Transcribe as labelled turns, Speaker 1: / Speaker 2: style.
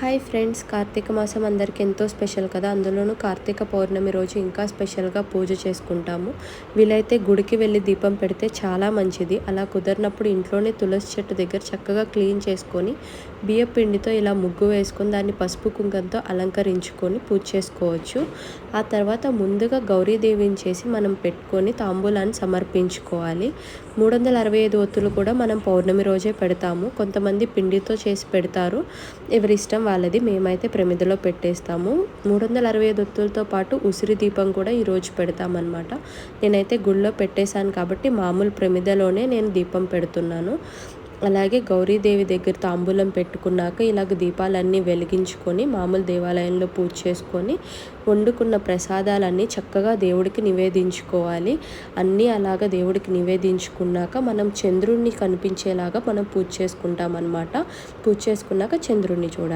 Speaker 1: Hi friends, Karthika మాసం అందరికీ ఎంతో స్పెషల్ కదా. అందులోనూ కార్తీక పౌర్ణమి రోజు ఇంకా స్పెషల్గా పూజ చేసుకుంటాము. వీలైతే గుడికి వెళ్ళి దీపం పెడితే చాలా మంచిది. అలా కుదరినప్పుడు ఇంట్లోనే తులసి చెట్టు దగ్గర చక్కగా క్లీన్ చేసుకొని బియ్యం పిండితో ఇలా ముగ్గు వేసుకొని దాన్ని పసుపు కుంకంతో అలంకరించుకొని పూజ చేసుకోవచ్చు. ఆ తర్వాత ముందుగా గౌరీదేవిని చేసి మనం పెట్టుకొని తాంబూలాన్ని సమర్పించుకోవాలి. 365 ఒత్తులు కూడా మనం పౌర్ణమి రోజే పెడతాము. కొంతమంది పిండితో చేసి పెడతారు, ఎవరి ఇష్టం వాళ్ళది. మేమైతే ప్రమిదలో పెట్టేస్తాము. 365 ఒత్తులతో పాటు ఉసిరి దీపం కూడా ఈరోజు పెడతామన్నమాట. నేనైతే గుళ్ళో పెట్టేశాను కాబట్టి మామూలు ప్రమిదలోనే నేను దీపం పెడుతున్నాను. అలాగే గౌరీదేవి దగ్గర తాంబూలం పెట్టుకున్నాక ఇలాగ దీపాలన్నీ వెలిగించుకొని మామూలు దేవాలయంలో పూజ చేసుకొని వండుకున్న ప్రసాదాలన్నీ చక్కగా దేవుడికి నివేదించుకోవాలి. అన్నీ అలాగ దేవుడికి నివేదించుకున్నాక మనం చంద్రుడిని కనిపించేలాగా మనం పూజ చేసుకుంటాం అన్నమాట. పూజ చేసుకున్నాక చంద్రుడిని చూడాలి.